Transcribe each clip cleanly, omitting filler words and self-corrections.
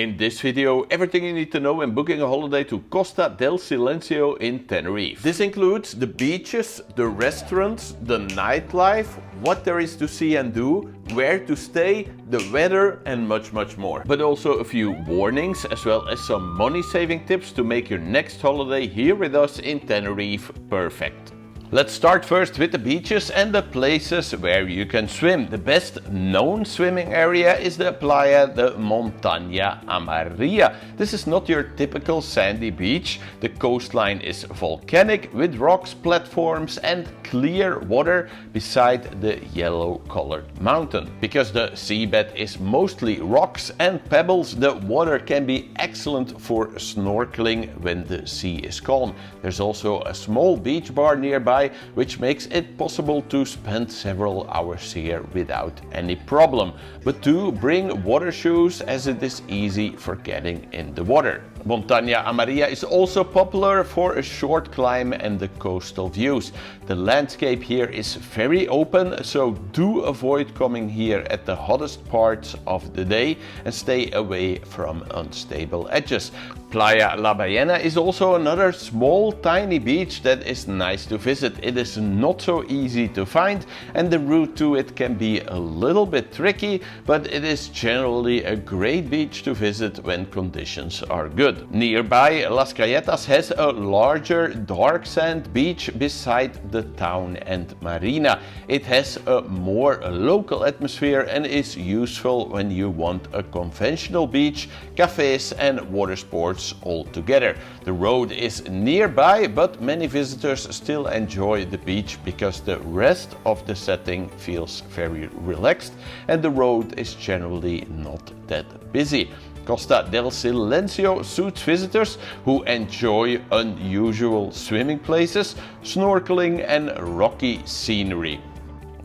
In this video, everything you need to know when booking a holiday to Costa del Silencio in Tenerife. This includes the beaches, the restaurants, the nightlife, what there is to see and do, where to stay, the weather and much more. But also a few warnings as well as some money saving tips to make your next holiday here with us in Tenerife perfect. Let's start first with the beaches and the places where you can swim. The best known swimming area is the Playa de Montaña Amarilla. This is not your typical sandy beach. The coastline is volcanic with rocks, platforms and clear water beside the yellow colored mountain. Because the seabed is mostly rocks and pebbles, the water can be excellent for snorkeling when the sea is calm. There's also a small beach bar nearby, which makes it possible to spend several hours here without any problem. But do bring water shoes, as it is easy for getting in the water. Montaña Amarilla is also popular for a short climb and the coastal views. The landscape here is very open, so do avoid coming here at the hottest parts of the day and stay away from unstable edges. Playa La Ballena is also another small tiny beach that is nice to visit. It is not so easy to find and the route to it can be a little bit tricky, but it is generally a great beach to visit when conditions are good. Nearby, Las Galletas has a larger dark sand beach beside the town and marina. It has a more local atmosphere and is useful when you want a conventional beach, cafes and water sports all together. The road is nearby, but many visitors still enjoy the beach because the rest of the setting feels very relaxed and the road is generally not that busy. Costa del Silencio suits visitors who enjoy unusual swimming places, snorkeling and rocky scenery.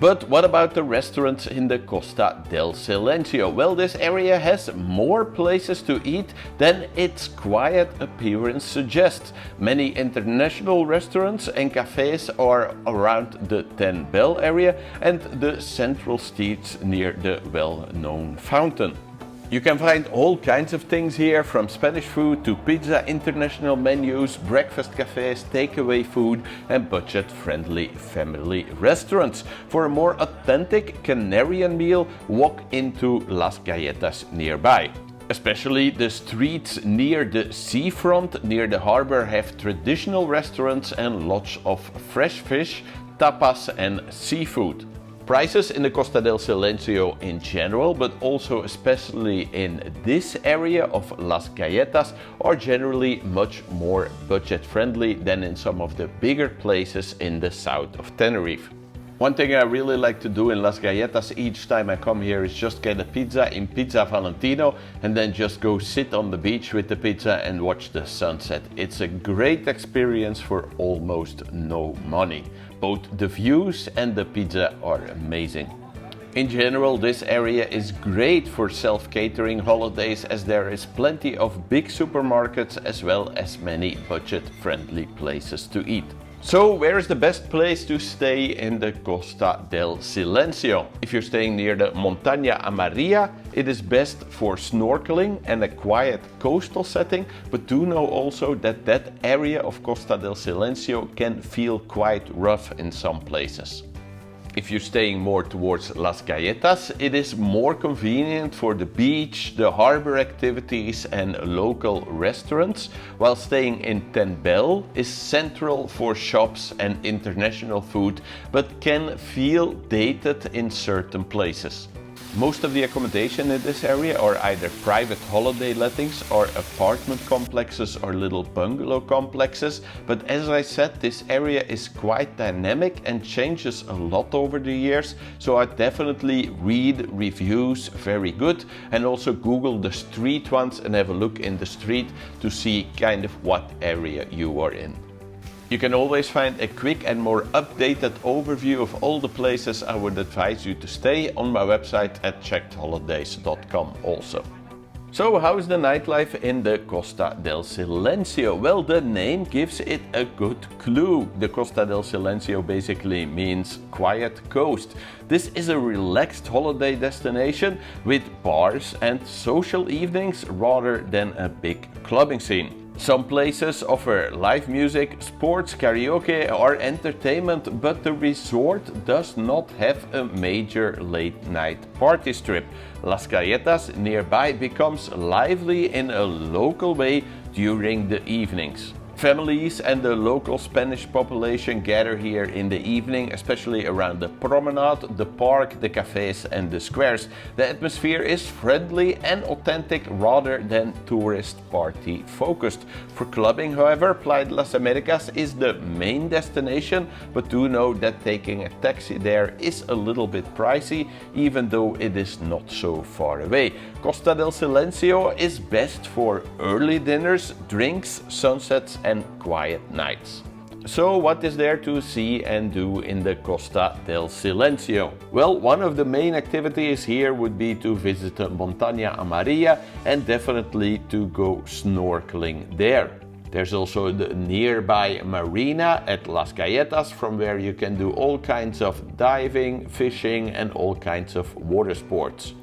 But what about the restaurants in the Costa del Silencio? Well, this area has more places to eat than its quiet appearance suggests. Many international restaurants and cafes are around the Ten-Bel area and the central streets near the well-known fountain. You can find all kinds of things here, from Spanish food to pizza, international menus, breakfast cafes, takeaway food and budget-friendly family restaurants. For a more authentic Canarian meal, walk into Las Galletas nearby. Especially the streets near the seafront, near the harbor, have traditional restaurants and lots of fresh fish, tapas and seafood. Prices in the Costa del Silencio in general, but also especially in this area of Las Galletas, are generally much more budget-friendly than in some of the bigger places in the south of Tenerife. One thing I really like to do in Las Galletas each time I come here is just get a pizza in Pizza Valentino and then just go sit on the beach with the pizza and watch the sunset. It's a great experience for almost no money. Both the views and the pizza are amazing. In general, this area is great for self-catering holidays as there is plenty of big supermarkets as well as many budget-friendly places to eat. So where is the best place to stay in the Costa del Silencio? If you're staying near the Montaña Amarilla, it is best for snorkeling and a quiet coastal setting, but do know also that that area of Costa del Silencio can feel quite rough in some places. If you're staying more towards Las Galletas, it is more convenient for the beach, the harbor activities and local restaurants, while staying in Ten-Bel is central for shops and international food, but can feel dated in certain places. Most of the accommodation in this area are either private holiday lettings or apartment complexes or little bungalow complexes, but as I said, this area is quite dynamic and changes a lot over the years, so I definitely read reviews very good and also Google the street ones and have a look in the street to see kind of what area you are in. You can always find a quick and more updated overview of all the places I would advise you to stay on my website at checkedholidays.com also. So how is the nightlife in the Costa del Silencio? Well, the name gives it a good clue. The Costa del Silencio basically means quiet coast. This is a relaxed holiday destination with bars and social evenings rather than a big clubbing scene. Some places offer live music, sports, karaoke or entertainment, but the resort does not have a major late night party strip. Las Galletas nearby becomes lively in a local way during the evenings. Families and the local Spanish population gather here in the evening, especially around the promenade, the park, the cafes and the squares. The atmosphere is friendly and authentic rather than tourist party focused. For clubbing, however, Playa de las Americas is the main destination, but do know that taking a taxi there is a little bit pricey, even though it is not so far away. Costa del Silencio is best for early dinners, drinks, sunsets and quiet nights. So what is there to see and do in the Costa del Silencio? Well, one of the main activities here would be to visit Montaña Amarilla and definitely to go snorkeling there. There's also the nearby marina at Las Galletas, from where you can do all kinds of diving, fishing and all kinds of water sports.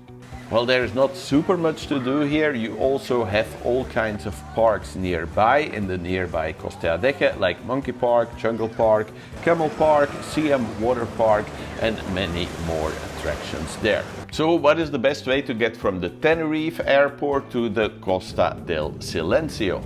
While there is not super much to do here, you also have all kinds of parks nearby in the nearby Costa Deche, like Monkey Park, Jungle Park, Camel Park, Siam Water Park and many more attractions there. So what is the best way to get from the Tenerife Airport to the Costa del Silencio?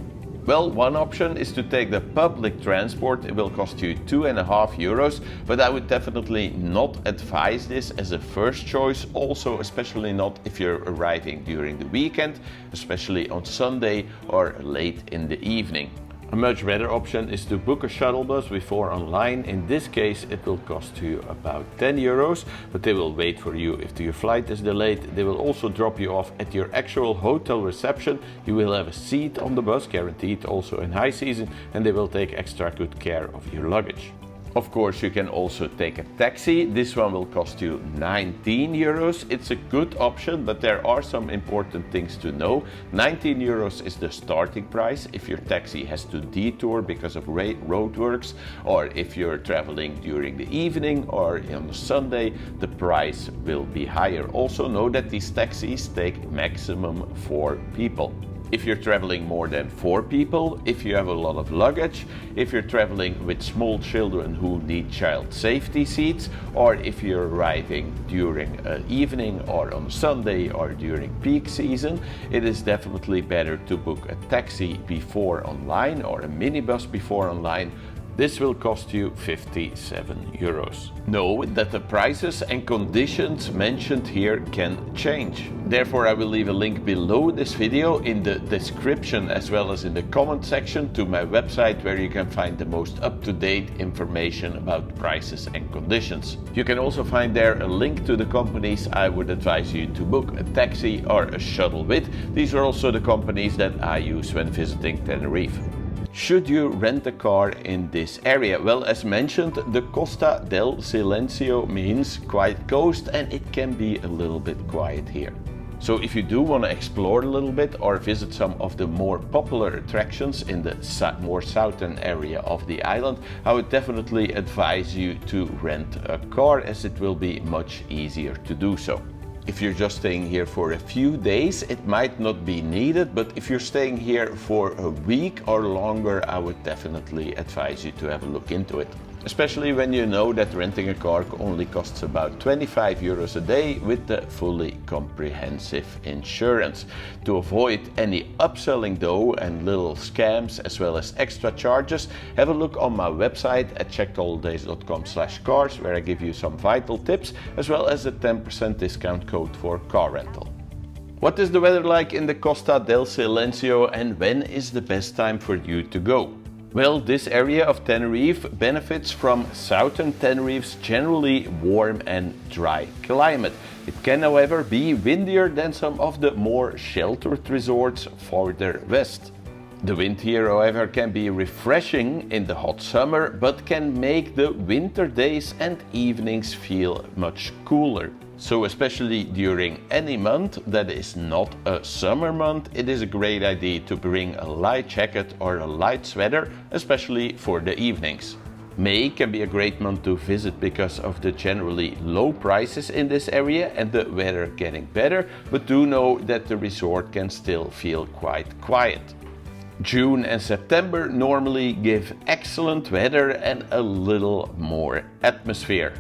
Well, one option is to take the public transport. It will cost you €2.50, but I would definitely not advise this as a first choice. Also, especially not if you're arriving during the weekend, especially on Sunday or late in the evening. A much better option is to book a shuttle bus before online. In this case, it will cost you about €10, but they will wait for you if your flight is delayed. They will also drop you off at your actual hotel reception. You will have a seat on the bus, guaranteed also in high season, and they will take extra good care of your luggage. Of course, you can also take a taxi. This one will cost you €19. It's a good option, but there are some important things to know. €19 is the starting price if your taxi has to detour because of roadworks, or if you're traveling during the evening or on a Sunday, the price will be higher. Also know that these taxis take maximum 4 people. If you're traveling more than 4 people, if you have a lot of luggage, if you're traveling with small children who need child safety seats, or if you're arriving during an evening or on Sunday or during peak season, it is definitely better to book a taxi before online or a minibus before online. This will cost you €57. Know that the prices and conditions mentioned here can change. Therefore, I will leave a link below this video in the description as well as in the comment section to my website, where you can find the most up-to-date information about prices and conditions. You can also find there a link to the companies I would advise you to book a taxi or a shuttle with. These are also the companies that I use when visiting Tenerife. Should you rent a car in this area? Well, as mentioned, the Costa del Silencio means quiet coast, and it can be a little bit quiet here. So if you do want to explore a little bit or visit some of the more popular attractions in the more southern area of the island, I would definitely advise you to rent a car, as it will be much easier to do so. If you're just staying here for a few days, it might not be needed, but if you're staying here for a week or longer, I would definitely advise you to have a look into it. Especially when you know that renting a car only costs about €25 a day with the fully comprehensive insurance. To avoid any upselling though and little scams as well as extra charges, have a look on my website at checkedholidays.com/cars, where I give you some vital tips as well as a 10% discount code for car rental. What is the weather like in the Costa del Silencio, and when is the best time for you to go? Well, this area of Tenerife benefits from southern Tenerife's generally warm and dry climate. It can, however, be windier than some of the more sheltered resorts further west. The wind here, however, can be refreshing in the hot summer, but can make the winter days and evenings feel much cooler. So especially during any month that is not a summer month, it is a great idea to bring a light jacket or a light sweater, especially for the evenings. May can be a great month to visit because of the generally low prices in this area and the weather getting better, but do know that the resort can still feel quite quiet. June and September normally give excellent weather and a little more atmosphere.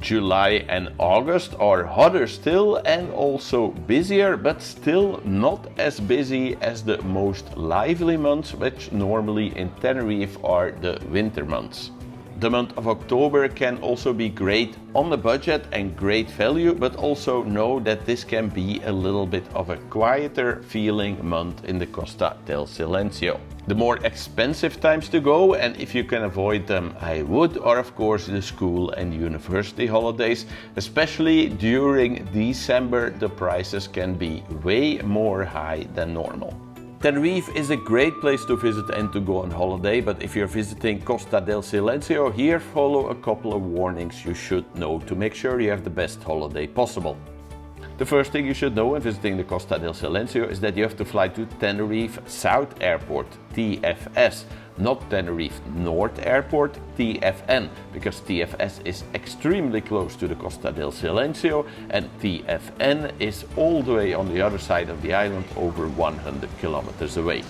July and August are hotter still and also busier, but still not as busy as the most lively months, which normally in Tenerife are the winter months. The month of October can also be great on the budget and great value, but also know that this can be a little bit of a quieter feeling month in the Costa del Silencio. The more expensive times to go, and if you can avoid them, I would, are of course the school and university holidays. Especially during December, the prices can be way more high than normal. Tenerife is a great place to visit and to go on holiday, but if you're visiting Costa del Silencio, here follow a couple of warnings you should know to make sure you have the best holiday possible. The first thing you should know when visiting the Costa del Silencio is that you have to fly to Tenerife South Airport, TFS, not Tenerife North Airport, TFN, because TFS is extremely close to the Costa del Silencio and TFN is all the way on the other side of the island, over 100 kilometers away.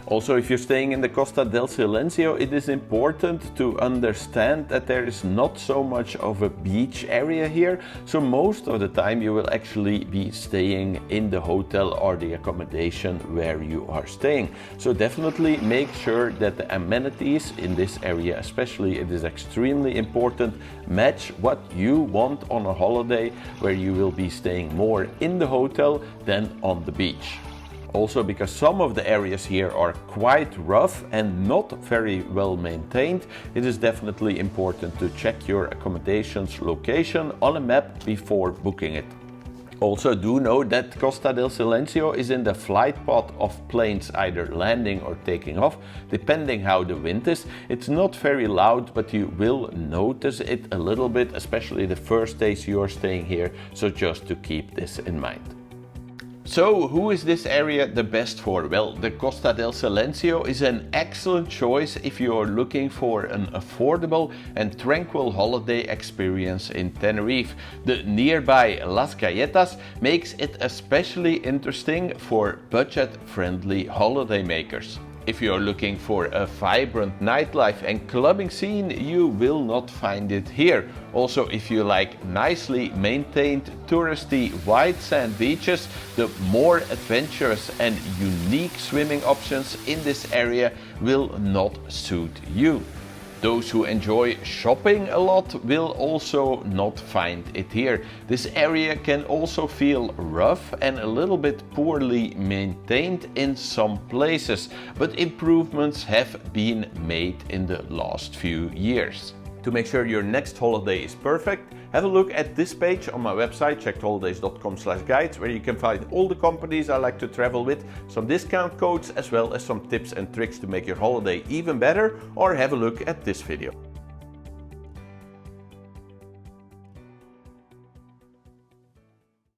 Also, if you're staying in the Costa del Silencio, it is important to understand that there is not so much of a beach area here, so most of the time you will actually be staying in the hotel or the accommodation where you are staying. So definitely make sure that the amenities in this area, especially, it is extremely important, match what you want on a holiday where you will be staying more in the hotel than on the beach. Also, because some of the areas here are quite rough and not very well maintained, it is definitely important to check your accommodation's location on a map before booking it. Also, do know that Costa del Silencio is in the flight path of planes either landing or taking off, depending how the wind is. It's not very loud, but you will notice it a little bit, especially the first days you are staying here, so just to keep this in mind. So, who is this area the best for? Well, the Costa del Silencio is an excellent choice if you are looking for an affordable and tranquil holiday experience in Tenerife. The nearby Las Galletas makes it especially interesting for budget-friendly holidaymakers. If you are looking for a vibrant nightlife and clubbing scene, you will not find it here. Also, if you like nicely maintained touristy white sand beaches, the more adventurous and unique swimming options in this area will not suit you. Those who enjoy shopping a lot will also not find it here. This area can also feel rough and a little bit poorly maintained in some places, but improvements have been made in the last few years. To make sure your next holiday is perfect, have a look at this page on my website, checkedholidays.com/guides, where you can find all the companies I like to travel with, some discount codes, as well as some tips and tricks to make your holiday even better, or have a look at this video.